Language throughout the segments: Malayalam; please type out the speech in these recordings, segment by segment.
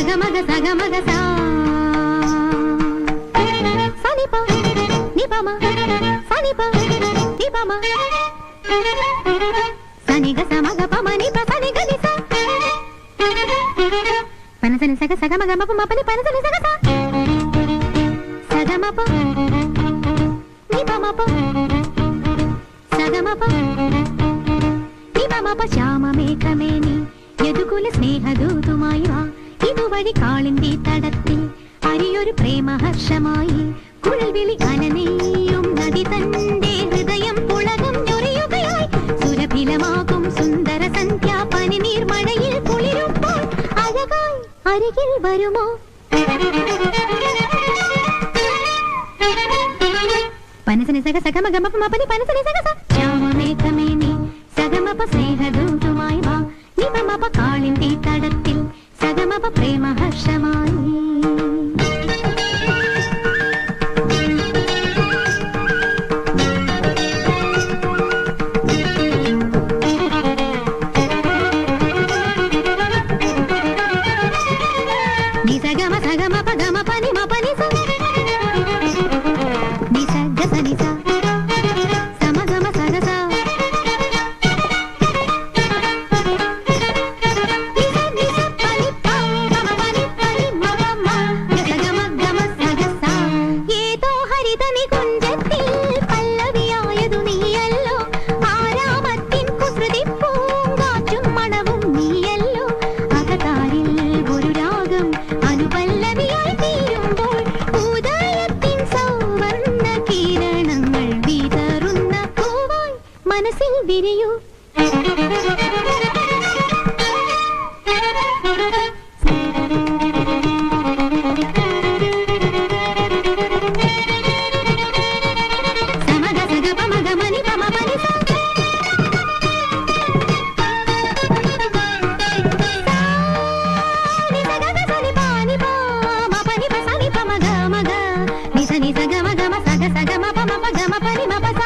సగమగ సగమగ సా సనిప నిపమ సనిప నిపమ సనిగ సమగ పమ నిప సనిగ నిస పనసని సగ సగమగ మప మపని పనసని సగ సా సగమప నిపమప సగమప നിപമപ ശ്യാമമേഘമേനി യദുകുല സ്നേഹദൂതുമായി വാ ഇതുവഴി കാളിന്തി തടത്തിൽ അരിയൊരു പ്രേമഹർഷമായി കുഴൽവിളി അനനെയ്യും നദി തന്റെ ഹൃദയം പുളകം ഞൊറിയുകയായി സുരഭിലമാകും സുന്ദര സന്ധ്യാ പനിനീർ മഴയിൽ കുളിരുമ്പോൾ അഴകായി അരികിൽ വരുമോ പനസനി സഗ സഗമഗ മപ മപനി പനസനി സഗ സ ശ്യാമമേഘമേനി സഗമപ സ്നേഹദൂതുമായി വാ നിപമപ കാളിന്തി തടത്തിൽ സഗമപ പ്രേമഹർഷമായി നി സഗമ സഗമപ ഗമ പനി മപനി സ നി സഗ സനി സ സമഗമ സഗ സ മനസ്സിൽ വിരിയൂ സമഗ സഗ പമഗ മനി പമ പനി സ നി സഗ ഗ സനി പാനി പ മ പനി പ സനി പമഗ മഗ നി സനി സഗ മഗ മ സഗ സഗ മ പ മ പ ഗ മ പനി മ പ സ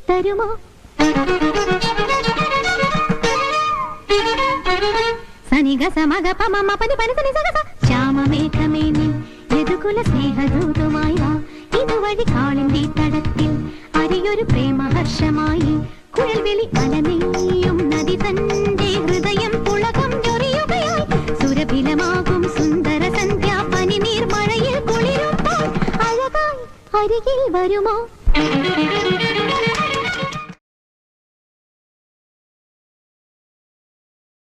തരുമോ സനിഗ സമഗ പമ മപനി പനസനി സഗ സ ശ്യാമമേഘമേനി യദുകുല സ്നേഹദൂതുമായി വാ ഇതുവഴി കാളിന്തി തടത്തിൽ അരിയൊരു പ്രേമഹർഷമായി കുഴൽവിളി അലനെയ്യും നദി തന്റെ ഹൃദയം പുളകം ഞൊറിയുകയായി സുരഭിലമാകും സുന്ദര സന്ധ്യാ പനിനീർ മഴയിൽ കുളിരുമ്പോൾ അഴകായി അരികിൽ വരുമോ